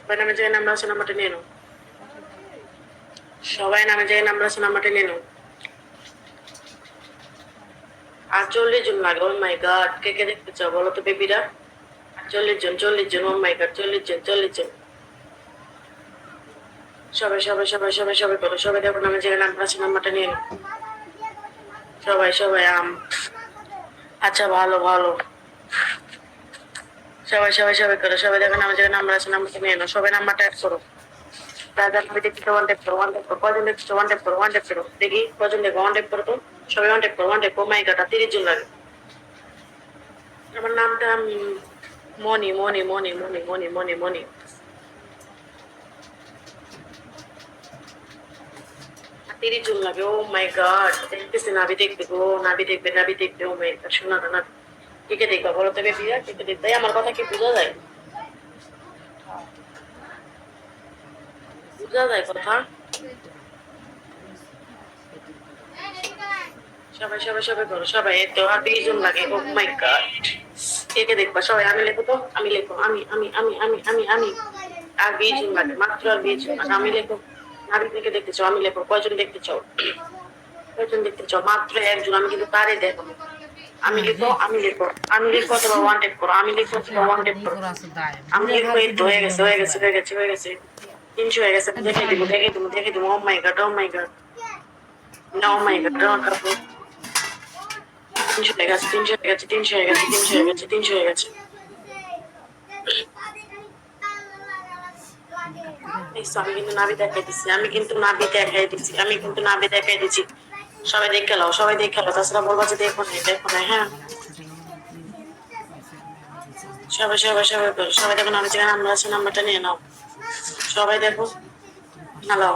সবাই নামে জায়গায় নাম্বার আছে, নাম্বারটা নিয়ে নাও। সবাই নামে জায়গায় নাম্বার আছে, নাম্বারটা নিয়ে নাও। আর 40 জন লাগে। ও মাই গড, কে কে দেখতে চাও বলো তো বেবিরা? 40 জন, 40 জন, ও মাই গড, 40 জন, 40 জন। সবাই সবাই সবাই সবাই সবাই করো, সবাই দেখো নামে জায়গায় নাম্বার আছে, নাম্বারটা নিয়ে নাও। সবাই সবাই আচ্ছা, ভালো ভালো। সবাই সবাই সবাই করো, সবাই দেখো নামে জায়গায় নাম্বার আছে, নাম্বারটা নিয়ে নাও। সবাই নাম্বারটা অ্যাড করো। দাদা তুমি দেখতে ওয়ান টেপ করো, ওয়ান টেপ করো। কজন দেখছো? ওয়ান টেপ করো, ওয়ান টেপ করো। দেখি কজন দেখো, ওয়ান টেপ করো তো। সবাই ওয়ান টেপ করো, ওয়ান টেপ। ও মাই গড, 30 জন লাগে। আমার নামটা মনি, মনি, মনি, মনি, মনি, মনি, মনি। 30 জন লাগে। ও মাই গড, দেখতেছি নাবি দেখবে গো, নাবি দেখবে, নাবি দেখবে। ও মাই গড, শোনা না। কে কে দেখবা বলো তো বেবিরা? কে কে দেখবে? আমার কথা কি বোঝা যায়? বোঝা যায় কথা? সবাই সবাই সবাই করো, সবাই। এই তো আর 20 জন লাগে। ও মাই গড, কে কে দেখবা? সবাই আমি লেখো তো, আমি লেখো, আমি। আর 20 জন লাগে, মাত্র আর 20 জন। আর আমি লেখো। নাবি থেকে দেখতে চাও? আমি লেখো। কয়জন দেখতে চাও? কয়জন দেখতে চাও? মাত্র একজন। আমি কিন্তু তারই দেখো। আমি লিখো, আমি লিখো, আমি লিখো অথবা ওয়ান টেপ করো। আমি লিখো অথবা ওয়ান টেপ করো। আমি লিখো। এই তো হয়ে গেছে, হয়ে গেছে, হয়ে গেছে, হয়ে গেছে। 300 হয়ে গেছে। দেখে দিব, দেখে দিব, দেখে দিব। ও মাই গড, ও মাই গড, ও মাই গড। 300 হয়ে গেছে, 300 হয়ে গেছে, 300 হয়ে গেছে, 300 হয়ে গেছে, 300 হয়ে গেছে। আমি কিন্তু নাভি দেখাই দিচ্ছি, আমি কিন্তু নাভি দেখাই দিচ্ছি, আমি কিন্তু নাভি দেখাই দিচ্ছি। সবাই দেখে নাও, সবাই দেখে নাও, তাছাড়া বলবো যে দেখো না, দেখো না। হ্যাঁ, সবাই সবাই সবাই করো, সবাই দেখো নামে যেখানে নাম্বার আছে, নাম্বারটা নিয়ে নাও। সবাই দেখো। হ্যালো।